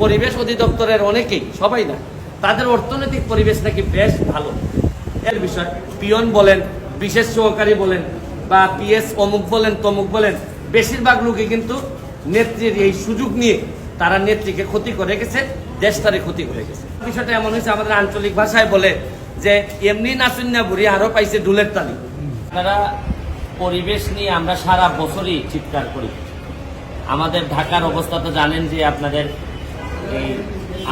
পরিবেশ অধিদপ্তরের অনেকেই, সবাই না, তাদের অর্থনৈতিক পরিবেশ নাকি বেশ ভালো। এর বিষয় পিয়ন বলেন, বিশেষ সহকারী বলেন, বা পিএস অমুক বলেন তমুক বলেন, বেশিরভাগ লোকই কিন্তু নেত্রীর এই সুযোগ নিয়ে তারা নেত্রীকে ক্ষতি করে গেছে, দেশটারে ক্ষতি করে গেছে। বিষয়টা এমন হয়েছে, আমাদের আঞ্চলিক ভাষায় বলে যে এমনি নাচুন না বুড়ি, আরো পাইছে ডুলের তালি। আপনারা পরিবেশ নিয়ে আমরা সারা বছরই চিৎকার করি। আমাদের ঢাকার অবস্থা তো জানেন যে আপনাদের এই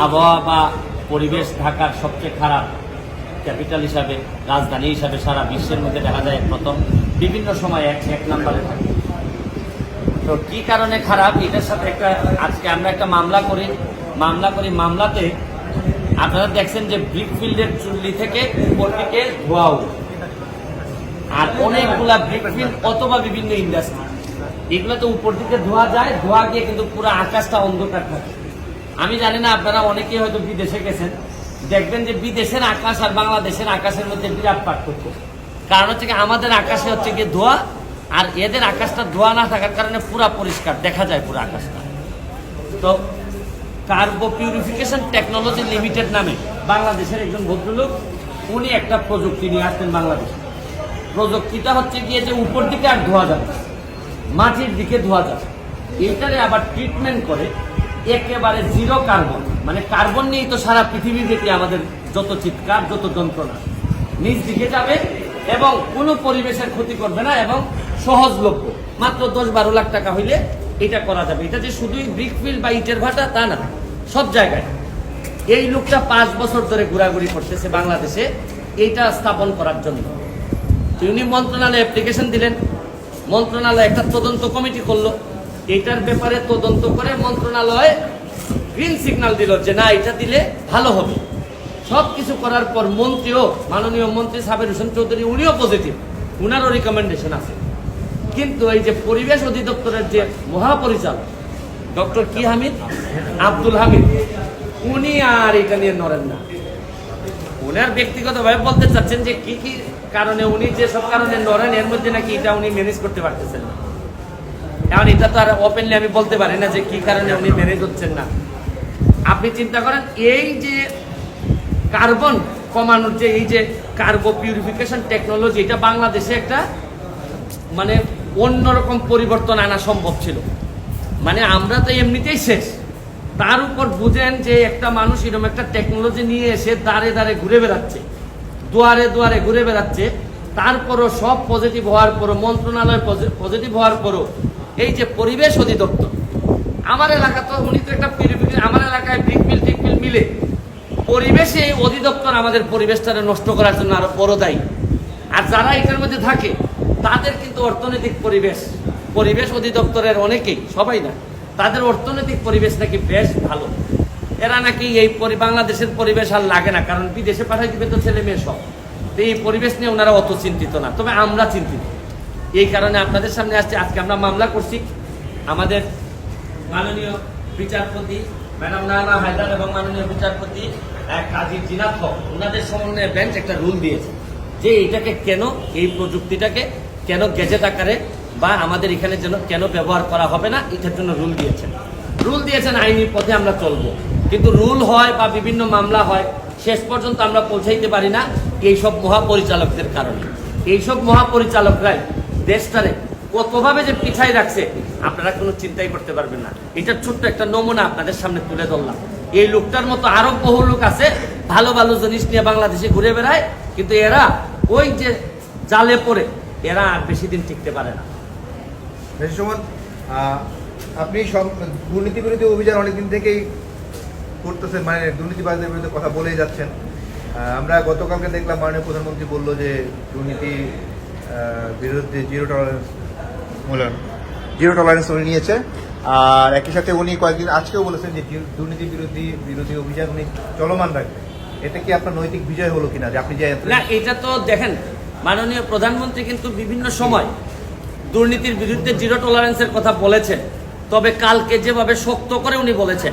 আবহাওয়া বা পরিবেশ ঢাকার সবচেয়ে খারাপ ক্যাপিটাল হিসাবে, রাজধানী হিসাবে সারা বিশ্বের মধ্যে দেখা যায় প্রথম, বিভিন্ন সময় এক নম্বরে থাকে। তো কি কারণে খারাপ, এটার সাথে আজকে আমরা একটা মামলা করি। মামলাতে আপনারা দেখছেন যে ব্রিকফিল্ডের চুল্লি থেকে উপর দিকে ধোঁয়া উঠে, আর অনেকগুলা ব্রিকফিল্ড অথবা বিভিন্ন ইন্ডাস্ট্রি, এগুলো তো উপর দিকে ধোঁয়া যায়, ধোঁয়া গিয়ে কিন্তু পুরো আকাশটা অন্ধকার থাকে। আমি জানি না, আপনারা অনেকেই হয়তো বিদেশে গেছেন, দেখবেন যে বিদেশের আকাশ আর বাংলাদেশের আকাশের মধ্যে বিরাট পার্থক্য। কারণ হচ্ছে কি, আমাদের আকাশে হচ্ছে গিয়ে ধোঁয়া, আর এদের আকাশটা ধোঁয়া না থাকার কারণে পুরা পরিষ্কার দেখা যায় পুরো আকাশটা। তো কার্বো পিউরিফিকেশন টেকনোলজি লিমিটেড নামে বাংলাদেশের একজন ভদ্রলোক, উনি একটা প্রযুক্তি নিয়ে আসতেন বাংলাদেশে। প্রযুক্তিটা হচ্ছে গিয়ে যে উপর দিকে আর ধোয়া যাবে, মাটির দিকে ধোয়া যাবে, এইটারে আবার ট্রিটমেন্ট করে একেবারে জিরো কার্বন, মানে কার্বন নিয়েই তো সারা পৃথিবী থেকে আমাদের যত চিৎকার, যত যন্ত্রণা, নিচ দিকে যাবে এবং কোনো পরিবেশের ক্ষতি করবে না এবং সহজলভ্য। মাত্র 10-12 লাখ টাকা হইলে এটা করা যাবে। এটা যে শুধুই ব্রিকফিল্ড বা ইটের ভাটা তা না, সব জায়গায়। এই লোকটা 5 বছর ধরে ঘোরাঘুরি করতেছে বাংলাদেশে এইটা স্থাপন করার জন্য। উনি মন্ত্রণালয়ে অ্যাপ্লিকেশন দিলেন, মন্ত্রণালয় একটা তদন্ত কমিটি করলো, এটার ব্যাপারে তদন্ত করে মন্ত্রণালয় গ্রিন সিগন্যাল দিল যে না, এটা দিলে ভালো হবে। সবকিছু করার পর মন্ত্রীও, মাননীয় মন্ত্রী সাবের হোসেন চৌধুরী, উনিও পজিটিভ, উনারও রিকমেন্ডেশন আছে। কিন্তু এই যে পরিবেশ অধিদপ্তরের যে মহাপরিচালক ডক্টর কি হামিদ, আব্দুল হামিদ, উনি আর এটা নিয়ে নড়েন না। উনার ব্যক্তিগতভাবে বলতে চাচ্ছেন যে কি কি কারণে উনি যে সব কারণে নড়েন, এর মধ্যে নাকি এটা উনি ম্যানেজ করতে পারতেছেন না। এখন এটা তো আর ওপেনলি আমি বলতে পারি না যে কি কারণে উনি ম্যানেজ হচ্ছেন না। আপনি চিন্তা করেন, এই যে কার্বন কমানোর যে এই যে কার্বো পিউরিফিকেশন টেকনোলজি, এটা বাংলাদেশে একটা মানে অন্যরকম পরিবর্তন আনা সম্ভব ছিল। মানে আমরা তো এমনিতেই শেষ, তার উপর বুঝেন যে একটা মানুষ এরকম একটা টেকনোলজি নিয়ে এসে দাঁড়ে দাঁড়ে ঘুরে বেড়াচ্ছে, দুয়ারে দুয়ারে ঘুরে বেড়াচ্ছে, তারপরও সব পজিটিভ হওয়ার পরও, মন্ত্রণালয় পজিটিভ হওয়ার পরও এই যে পরিবেশ অধিদপ্তর, আমার এলাকা তো উনি তো একটা পিউরিফিকেশন, আমার এলাকায় ব্রিকফিল্ড টিকফিল্ড মিলে পরিবেশে এই অধিদপ্তর আমাদের পরিবেশটাকে নষ্ট করার জন্য আরো বড় দায়ী। আর যারা এটার মধ্যে থাকে তাদের কিন্তু অর্থনৈতিক পরিবেশ অধিদপ্তরের অনেকেই, সবাই না, তাদের অর্থনৈতিক পরিবেশ নাকি বেশ ভালো। এরা নাকি এই বাংলাদেশের পরিবেশ আর লাগে না, কারণ বিদেশে পাঠাই দিবে তো ছেলে মেয়ে সব। এই পরিবেশ নিয়ে ওনারা অত চিন্তিত না, তবে আমরা চিন্তিত। এই কারণে আপনাদের সামনে আসছে। আজকে আমরা মামলা করছি, আমাদের মাননীয় বিচারপতি ম্যাডাম নানা হায়দার এবং মাননীয় বিচারপতি কাজী জিনাত হক, ওনাদের সমন্বয়ে বেঞ্চ একটা রুল দিয়েছে যে এইটাকে কেন, এই প্রযুক্তিটাকে কেন গেজেট আকারে বা আমাদের এখানে যেন কেন ব্যবহার করা হবে না, এটার জন্য রুল দিয়েছেন। আইনি পথে আমরা চলবো, কিন্তু রুল হয় বা বিভিন্ন মামলা হয়, শেষ পর্যন্ত আমরা পৌঁছাইতে পারি না এইসব মহাপরিচালকদের কারণে। এইসব মহাপরিচালকরাই দেশটারে কতভাবে যে পিছাই রাখছে আপনারা কোনো চিন্তাই করতে পারবেন না। এটার ছোট্ট একটা নমুনা আপনাদের সামনে তুলে ধরলাম। এই লোকটার মতো আরো বহু লোক আছে, ভালো ভালো জিনিস নিয়ে বাংলাদেশে ঘুরে বেড়ায়, কিন্তু এরা ওই যে জালে পড়ে এরা আর বেশি দিন টিকতে পারে না। আপনি দুর্নীতি বিরোধী অভিযান অনেকদিন থেকেই করতেছেন, মানে দুর্নীতিবাজদের বিরুদ্ধে কথা বলেই যাচ্ছেন। আমরা গতকালকে দেখলাম মাননীয় প্রধানমন্ত্রী বলল যে দুর্নীতি বিরুদ্ধে জিরো টলারেন্স উনি নিয়েছে। আর একই সাথে উনি কয়েকদিন আজকেও বলেছেন যে দুর্নীতি বিরোধী অভিযান উনি চলমান রাখবেন। এটা কি আপনার নৈতিক বিজয় হলো কিনা যে আপনি যে না, এটা তো দেখেন, মাননীয় প্রধানমন্ত্রী কিন্তু বিভিন্ন সময় দুর্নীতির বিরুদ্ধে জিরো টলারেন্সের কথা বলেছেন, তবে কালকে যেভাবে শক্ত করে উনি বলেছেন,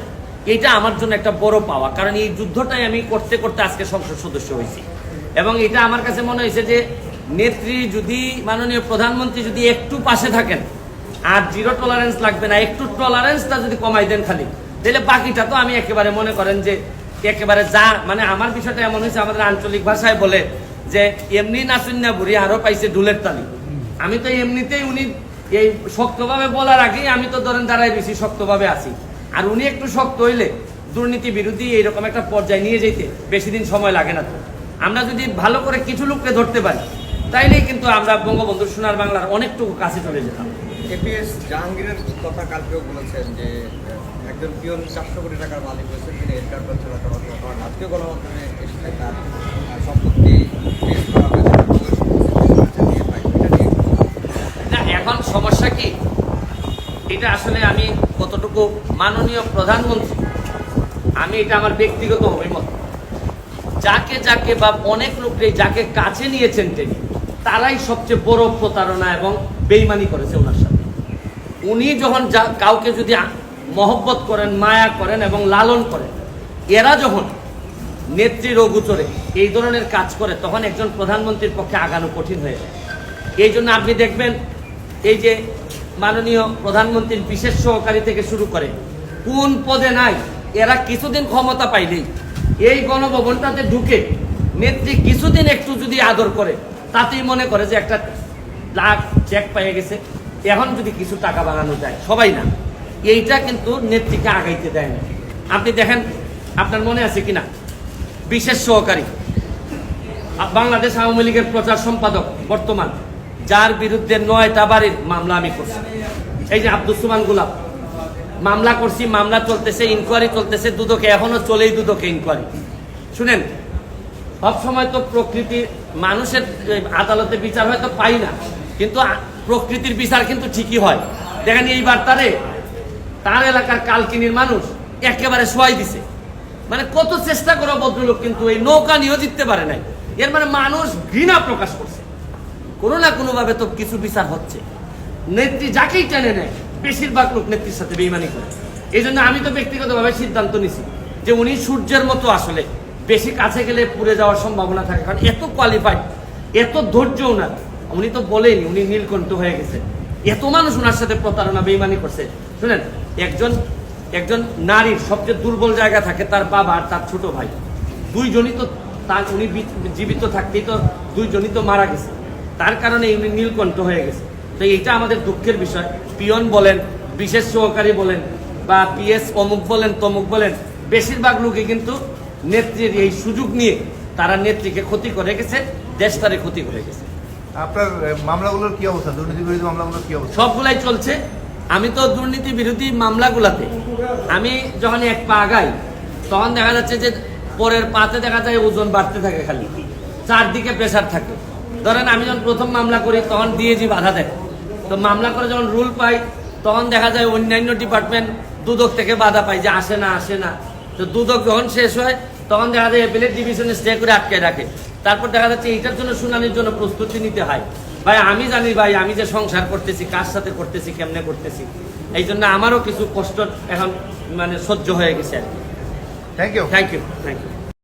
এটা আমার জন্য একটা বড় পাওয়া। কারণ এই যুদ্ধটাই আমি করতে করতে আজকে সংসদ সদস্য হয়েছি, এবং এটা আমার কাছে মনে হয়েছে যে নেত্রী যদি, মাননীয় প্রধানমন্ত্রী যদি একটু পাশে থাকেন, আর জিরো টলারেন্স লাগবে না, একটু টলারেন্সটা যদি কমাই দেন খালি, তাহলে বাকিটা তো আমি একেবারে মনে করেন যে একেবারে যা মানে আমার বিষয়টা এমন হয়েছে, আমাদের আঞ্চলিক ভাষায় বলে যে এমনি নাচুন না বুড়ি আরো পাইছে ডুলের তালি। আমি তো এমনিতেই উনি এই শক্তভাবে বলার আগেই আমি তো ধরেন দাঁড়াই বেশি শক্তভাবে আছি, আর উনি একটু শক্ত হইলে দুর্নীতি বিরোধী এইরকম একটা পর্যায়ে নিয়ে যেতে বেশি দিন সময় লাগে না। তো আমরা যদি ভালো করে কিছু লোককে ধরতে পারি তাইলেই কিন্তু আমরা বঙ্গবন্ধু সোনার বাংলার অনেকটুকু কাছে চলে যেতাম। এপিএস জাহাঙ্গীরের কথা কালকেও বলেছেন যে একজন পিয়ন 400 কোটি টাকার মালিক হয়েছে, তিনি এনকাউন্টার চালাতে পারেন। আজকে গণমাধ্যমে এসে তার সম্পত্তি পেশ করা হয়েছে। না, এখন সমস্যা কি, এটা আসলে আমি কতটুকু মাননীয় প্রধানমন্ত্রী, আমি এটা আমার ব্যক্তিগত অভিমত, যাকে যাকে বা অনেক লোককে যাকে কাছে নিয়েছেন তিনি, তারাই সবচেয়ে বড় প্রতারণা এবং বেইমানি করেছে ওনার সাথে। উনি যখন কাউকে যদি মহব্বত করেন, মায়া করেন এবং লালন করেন, এরা যখন নেত্রীর অগোচরে এই ধরনের কাজ করে, তখন একজন প্রধানমন্ত্রীর পক্ষে আগানো কঠিন হয়ে যায়। এই জন্য আপনি দেখবেন এই যে মাননীয় প্রধানমন্ত্রীর বিশেষ সহকারী থেকে শুরু করে কোন পদে নাই, এরা কিছুদিন ক্ষমতা পাইলেই এই গণভবনটাতে ঢুকে নেত্রী কিছুদিন একটু যদি আদর করে, তাতেই মনে করে যে একটা লাখ চেক পেয়ে গেছে, এখন যদি কিছু টাকা বানানো যায়, সবাই না, এইটা কিন্তু নেত্রীকে আগাইতে দেয় না। আপনি দেখেন, আপনার মনে আছে কিনা, বিশেষ সহকারী বাংলাদেশ আওয়ামী লীগের প্রচার সম্পাদক বর্তমান, যার বিরুদ্ধে 9টা বাড়ির মামলা আমি করছি, এই যে আব্দুল সুমান গোলাপ, মামলা করছি, মামলা চলতেছে, ইনকোয়ারি চলতেছে, দুদকে এখনো চলেই, দুদকে ইনকোয়ারি। শুনেন, সবসময় তো প্রকৃতির মানুষের আদালতে বিচার হয়তো পাই না, কিন্তু প্রকৃতির বিচার কিন্তু ঠিকই হয়। দেখেন এইবার তার এলাকার কালকিনির মানুষ একেবারে শোয়াই দিছে, মানে কত চেষ্টা করো ভদ্রলোক, কিন্তু এই নৌকা নিয়েও জিততে পারে নাই। এর মানে মানুষ ঘৃণা প্রকাশ করছে, কোনো না কোনো ভাবে তো কিছু বিচার হচ্ছে। নেত্রী যাকেই টেনে নেয়, বেশিরভাগ লোক নেত্রীর সাথে বেইমানি করে। এই জন্য আমি তো ব্যক্তিগতভাবে সিদ্ধান্ত নিছি যে উনি সূর্যের মতো, আসলে বেশি কাছে গেলে পুড়ে যাওয়ার সম্ভাবনা থাকে, কারণ এত কোয়ালিফাইড, এত ধৈর্য ওনার। উনি তো বলেনি উনি নীলকণ্ঠ হয়ে গেছে, এত মানুষ ওনার সাথে প্রতারণা বেইমানি করছে। শুনেন, একজন নারীর সবচেয়ে দুর্বল জায়গা থাকে তার বাবা আর তার ছোট ভাই, দুইজনই তো তার, উনি জীবিত থাকতেই তো দুইজনই তো মারা গেছে, তার কারণে উনি নীলকণ্ঠ হয়ে গেছে। তো এইটা আমাদের দুঃখের বিষয়। পিয়ন বলেন, বিশেষ সহকারী বলেন, বা পিএস অমুক বলেন, তমুক বলেন, বেশিরভাগ লোকই কিন্তু নেত্রীর এই সুযোগ নিয়ে তারা নেত্রীকে ক্ষতি করে গেছে, দেশটারে ক্ষতি করে গেছে। আপনার মামলাগুলোর কি অবস্থা, দুর্নীতি বিরোধী মামলাগুলোর কি অবস্থা? সবগুলাই চলছে। আমি তো দুর্নীতি বিরোধী মামলাগুলাতে আমি যখন এক পা আগাই, তখন দেখা যাচ্ছে যে পরের পাতে দেখা যায় ওজন বাড়তে থাকে, খালি চারদিকে প্রেসার থাকে। ধরেন আমি যখন প্রথম মামলা করি তখন ডিএজি বাধা দেয়, তো মামলা করে যখন রুল পাই তখন দেখা যায় অন্যান্য ডিপার্টমেন্ট দুদক থেকে বাধা পাই যে আসে না। তো দুদক যখন শেষ হয় তখন দেখা যায় অ্যাপিলেট ডিভিশনে স্টে করে আটকে রাখে। তারপর দেখা যাচ্ছে এইটার জন্য শুনানির জন্য প্রস্তুতি নিতে হয়। ভাই আমি জানি, ভাই আমি যে সংসার করতেছি, কার সাথে করতেছি, কেমনে করতেছি, এই জন্য আমারও কিছু কষ্ট এখন মানে সহ্য হয়ে গেছে আর কি। Thank you. Thank you.